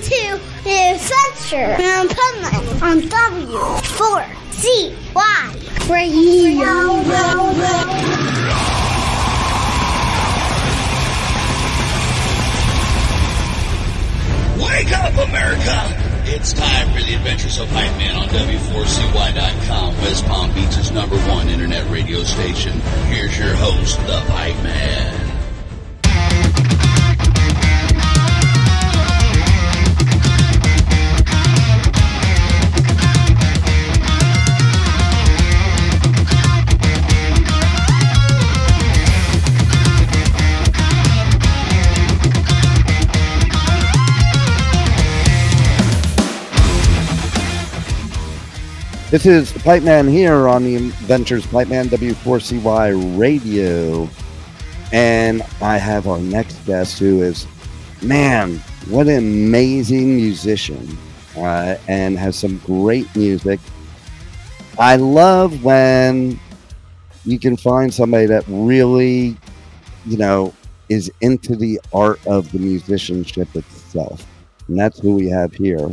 to the adventure in Pipeman on W4CY Radio. Wake up, America! It's time for the Adventures of Pipeman on W4CY.com, West Palm Beach's #1 internet radio station. Here's your host, the Pipeman. This is the Pipeman here on the Adventures Pipeman W4CY Radio. And I have our next guest who is, man, what an amazing musician and has some great music. I love when you can find somebody that really, is into the art of the musicianship itself. And that's who we have here.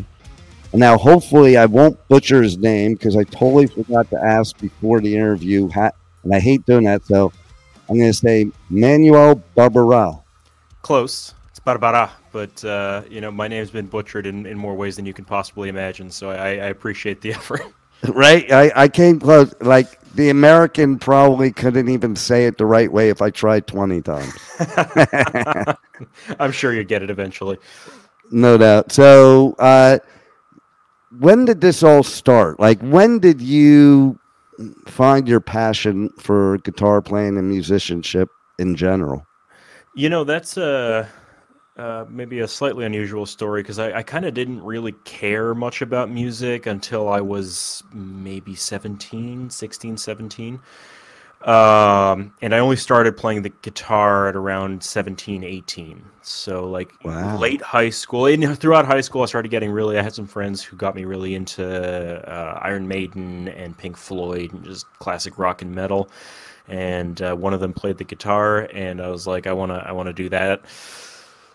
Now, hopefully, I won't butcher his name because I totally forgot to ask before the interview, and I hate doing that. So I'm going to say Manuel Barbará. Close. It's Barbará, but my name's been butchered in more ways than you can possibly imagine. So I appreciate the effort. Right? I came close. Like the American probably couldn't even say it the right way if I tried 20 times. I'm sure you'll get it eventually. No doubt. So, when did this all start? Like, when did you find your passion for guitar playing and musicianship in general? That's maybe a slightly unusual story because I kind of didn't really care much about music until I was maybe 16, 17. And I only started playing the guitar at around 17, 18. So wow. Late high school. And throughout high school, I had some friends who got me really into Iron Maiden and Pink Floyd and just classic rock and metal. And one of them played the guitar, and I was like, I want to do that.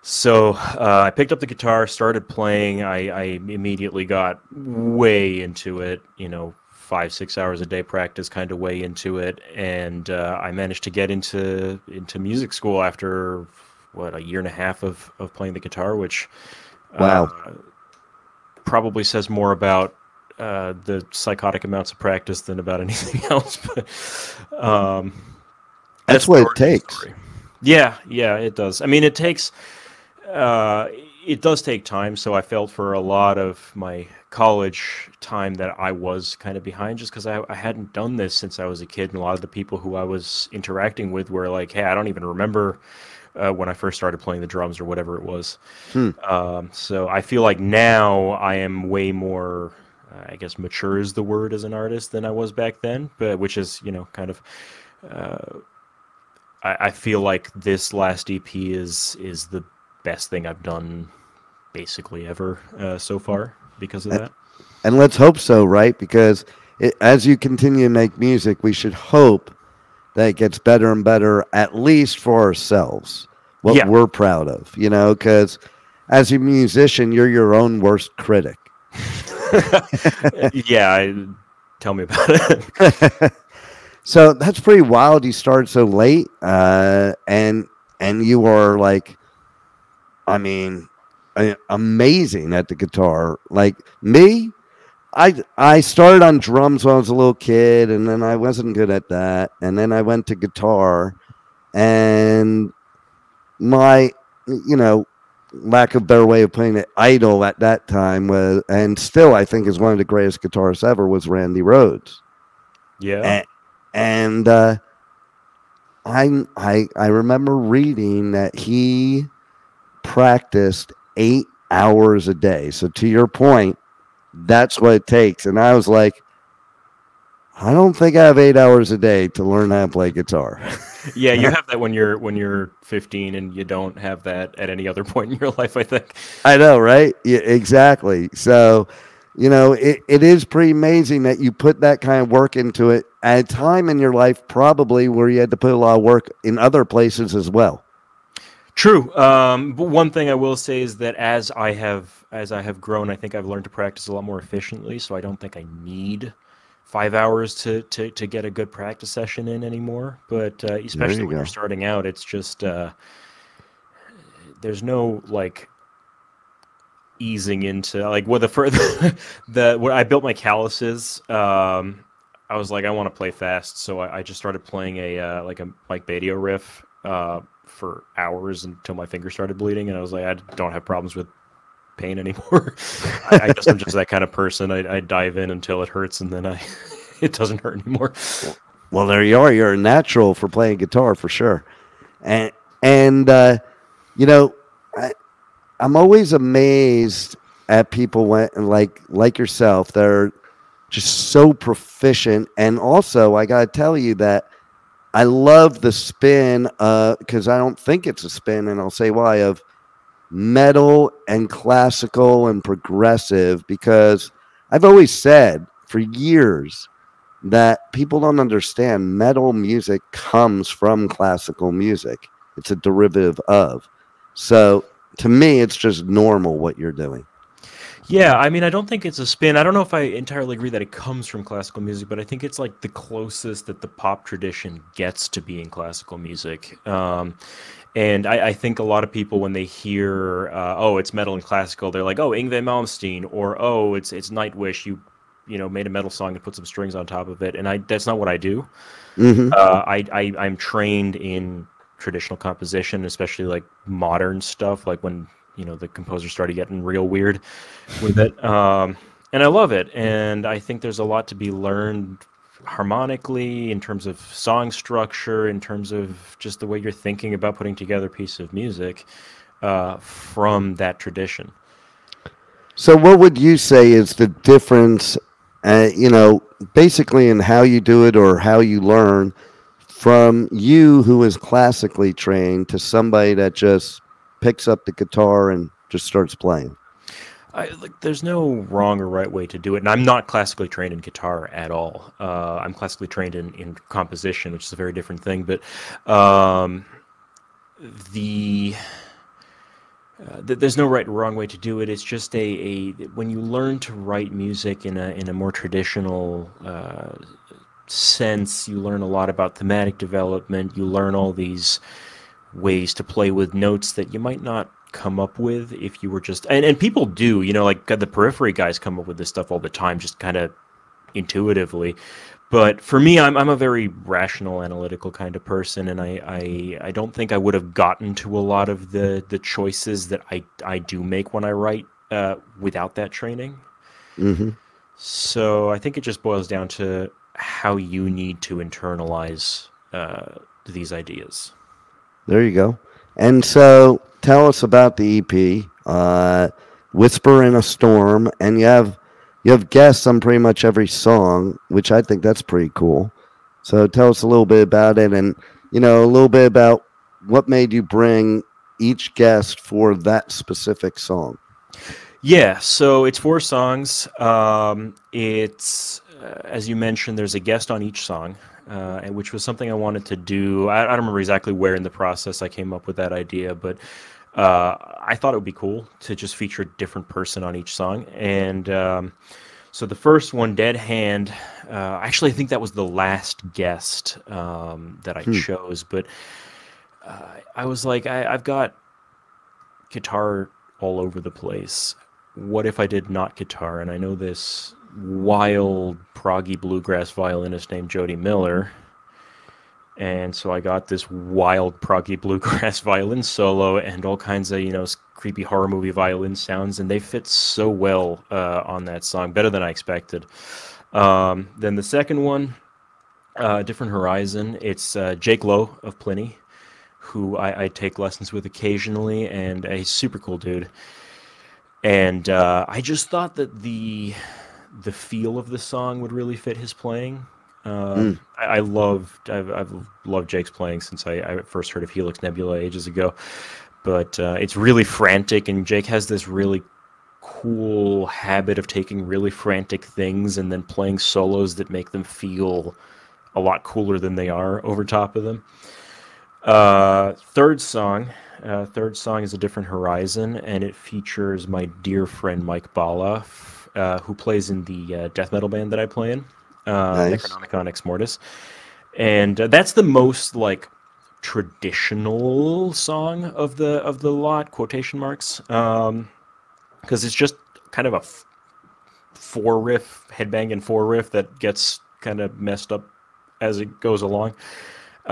So I picked up the guitar, started playing. I immediately got way into it, 5-6 hours a day practice kind of way into it, and I managed to get into music school after a year and a half of playing the guitar, which wow, probably says more about the psychotic amounts of practice than about anything else. But that's what it takes. Yeah, it does. I mean, it takes it does take time. So I felt for a lot of my college time that I was kind of behind just because I hadn't done this since I was a kid, and a lot of the people who I was interacting with were like, hey, I don't even remember when I first started playing the drums or whatever it was. So I feel like now I am way more, I guess mature is the word as an artist than I was back then, but which is, kind of, I feel like this last EP is the best thing I've done basically ever so far because of that. And let's hope so, right? Because as you continue to make music, we should hope that it gets better and better, at least for ourselves, what we're proud of, because as a musician, you're your own worst critic. Tell me about it. So that's pretty wild. You started so late, and you are like, amazing at the guitar. Like me, I started on drums when I was a little kid, and then I wasn't good at that, and then I went to guitar, and my, lack of better way of playing it, idol at that time was, and still I think is one of the greatest guitarists ever, was Randy Rhoads. Yeah. And I remember reading that he practiced 8 hours a day. So to your point, that's what it takes. And I was like, I don't think I have 8 hours a day to learn how to play guitar. Yeah, you have that when you're 15, and you don't have that at any other point in your life, I think. I know, right? Yeah, exactly. So, it is pretty amazing that you put that kind of work into it at a time in your life probably where you had to put a lot of work in other places as well. True. But one thing I will say is that as I have grown, I think I've learned to practice a lot more efficiently. So I don't think I need 5 hours to get a good practice session in anymore. But especially when you're starting out, it's just there's no like easing into like when when I built my calluses. I was like, I want to play fast, so I just started playing a Mike Badio riff for hours until my finger started bleeding, and I was like, I don't have problems with pain anymore. I guess I'm just that kind of person. I dive in until it hurts, and then it doesn't hurt anymore. Well, there you are. You're a natural for playing guitar for sure, and you know, I'm always amazed at people like yourself. They're just so proficient, and also I gotta tell you that I love the spin, because I don't think it's a spin, and I'll say why, of metal and classical and progressive, because I've always said for years that people don't understand metal music comes from classical music. It's a derivative of. So to me, it's just normal what you're doing. Yeah, I mean, I don't think it's a spin. I don't know if I entirely agree that it comes from classical music, but I think it's like the closest that the pop tradition gets to being classical music. And I think a lot of people, when they hear, oh, it's metal and classical, they're like, oh, Yngwie Malmsteen, or oh, it's Nightwish. You made a metal song and put some strings on top of it, and that's not what I do. Mm-hmm. I'm trained in traditional composition, especially like modern stuff, like when the composers started getting real weird with it. And I love it. And I think there's a lot to be learned harmonically, in terms of song structure, in terms of just the way you're thinking about putting together a piece of music from that tradition. So what would you say is the difference, basically in how you do it or how you learn, from you who is classically trained to somebody that just picks up the guitar and just starts playing? There's no wrong or right way to do it, and I'm not classically trained in guitar at all. I'm classically trained in composition, which is a very different thing. But there's no right or wrong way to do it. It's just when you learn to write music in a more traditional sense, you learn a lot about thematic development. You learn all these ways to play with notes that you might not come up with if you were just, and people do, like the Periphery guys come up with this stuff all the time, just kind of intuitively. But for me, I'm a very rational, analytical kind of person, and I don't think I would have gotten to a lot of the choices that I do make when I write without that training. Mm-hmm. So I think it just boils down to how you need to internalize these ideas. There you go. And so tell us about the EP, Whisper in a Storm, and you have guests on pretty much every song, which I think that's pretty cool. So tell us a little bit about it, and a little bit about what made you bring each guest for that specific song. Yeah, so it's 4 songs. It's as you mentioned, there's a guest on each song, which was something I wanted to do. I don't remember exactly where in the process I came up with that idea, but I thought it would be cool to just feature a different person on each song. And so the first one, Dead Hand, actually I think that was the last guest that I chose, but I was like, I've got guitar all over the place. What if I did not guitar? And I know this wild proggy bluegrass violinist named Jody Miller, and so I got this wild proggy bluegrass violin solo and all kinds of creepy horror movie violin sounds, and they fit so well on that song, better than I expected. Then the second one, Different Horizon, it's Jake Lowe of Pliny, who I take lessons with occasionally, and a super cool dude. And I just thought that the feel of the song would really fit his playing. I've loved Jake's playing since I first heard of Helix Nebula ages ago. But it's really frantic, and Jake has this really cool habit of taking really frantic things and then playing solos that make them feel a lot cooler than they are over top of them. Third song is A Different Horizon, and it features my dear friend Mike Bala, who plays in the death metal band that I play in, Nice. Necronomicon Ex Mortis. And that's the most like traditional song of the lot, quotation marks, because it's just kind of a four riff, headbanging four riff that gets kind of messed up as it goes along.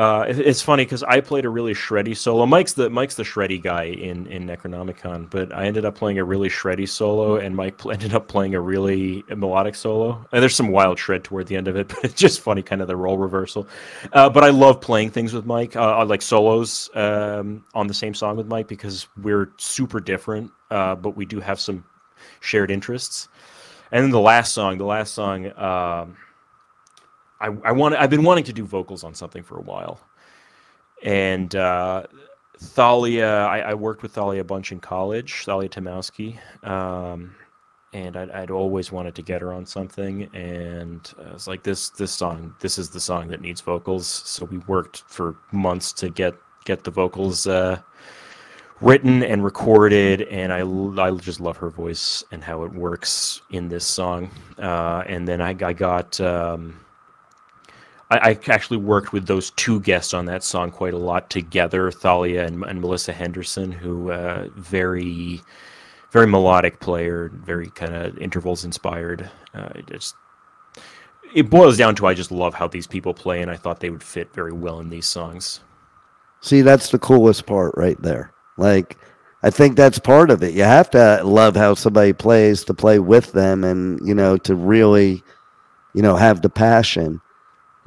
It's funny because I played a really shreddy solo. Mike's the shreddy guy in Necronomicon, but I ended up playing a really shreddy solo, and Mike ended up playing a really melodic solo. And there's some wild shred toward the end of it, but it's just funny, kind of the role reversal. But I love playing things with Mike, like solos on the same song with Mike, because we're super different, but we do have some shared interests. And then the last song. I've been wanting to do vocals on something for a while, and Thalia. I worked with Thalia a bunch in college, Thalia Tymowski, and I'd always wanted to get her on something, and I was like, this song, this is the song that needs vocals. So we worked for months to get the vocals written and recorded, and I just love her voice and how it works in this song. And then I got. I actually worked with those two guests on that song quite a lot together, Thalia and Millisa Henderson, who very, very melodic player, very kind of intervals inspired. It boils down to I just love how these people play, and I thought they would fit very well in these songs. See, that's the coolest part right there. Like, I think that's part of it. You have to love how somebody plays to play with them, and to really, have the passion.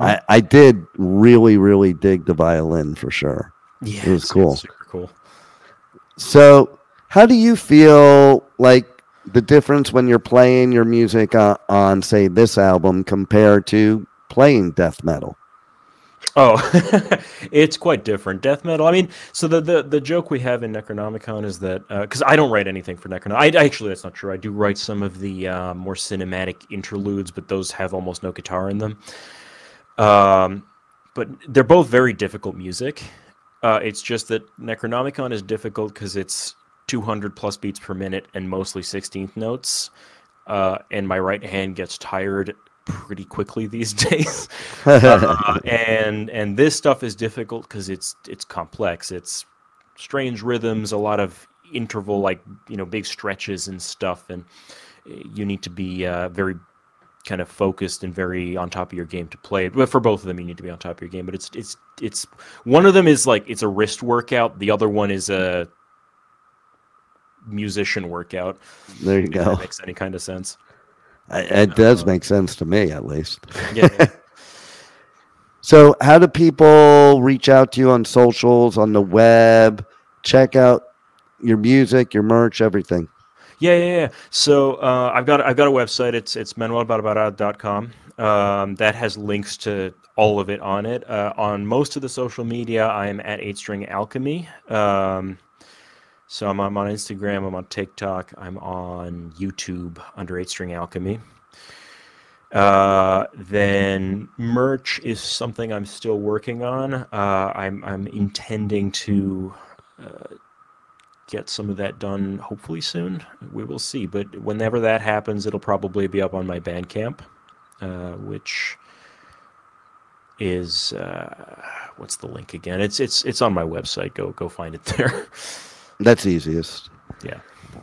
I did really, really dig the violin for sure. Yeah, it was cool. Super cool. So, how do you feel like the difference when you're playing your music on, say, this album compared to playing death metal? Oh, it's quite different. Death metal. I mean, so the joke we have in Necronomicon is that because I don't write anything for Necronomicon. Actually, that's not true. I do write some of the more cinematic interludes, but those have almost no guitar in them. But they're both very difficult music. It's just that Necronomicon is difficult because it's 200 plus beats per minute and mostly 16th notes. And my right hand gets tired pretty quickly these days. And this stuff is difficult because it's complex. It's strange rhythms, a lot of interval, like, big stretches and stuff. And you need to be very kind of focused and very on top of your game to play it. But for both of them, you need to be on top of your game. But it's one of them is like it's a wrist workout. The other one is a musician workout. There you go. If that makes any kind of sense. It does make sense to me, at least. Yeah. So, how do people reach out to you on socials, on the web, check out your music, your merch, everything? Yeah. So I've got a website. It's manuelbarbará.com. That has links to all of it on it. On most of the social media, I am at 8string Alchemy. So I'm on Instagram. I'm on TikTok. I'm on YouTube under 8string Alchemy. Then merch is something I'm still working on. I'm intending to get some of that done hopefully soon. We will see, but whenever that happens, it'll probably be up on my Bandcamp, which is what's the link again? It's on my website. Go find it there. That's easiest. Yeah.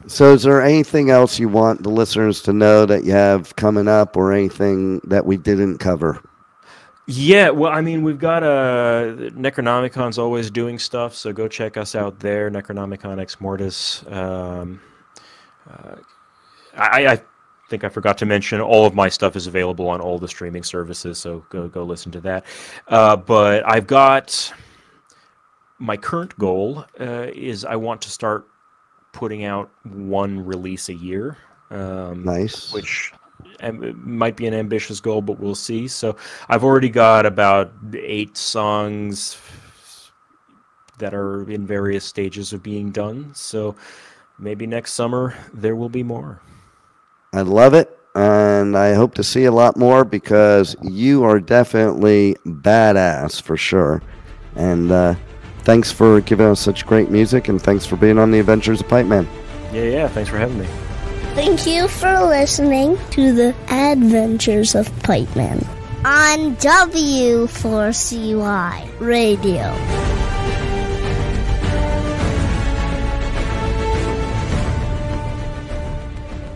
So is there anything else you want the listeners to know that you have coming up, or anything that we didn't cover? Yeah, well, I mean, we've got Necronomicon's always doing stuff, so go check us out there, Necronomicon Ex Mortis. I think I forgot to mention all of my stuff is available on all the streaming services, so go listen to that. But I've got my current goal is I want to start putting out one release a year. Nice. Which it might be an ambitious goal, but we'll see. So I've already got about 8 songs that are in various stages of being done. So maybe next summer there will be more. I love it, and I hope to see a lot more, because you are definitely badass for sure. And thanks for giving us such great music, and thanks for being on the Adventures of Pipeman. Yeah, thanks for having me. Thank you for listening to the Adventures of Pipeman on W4CY Radio.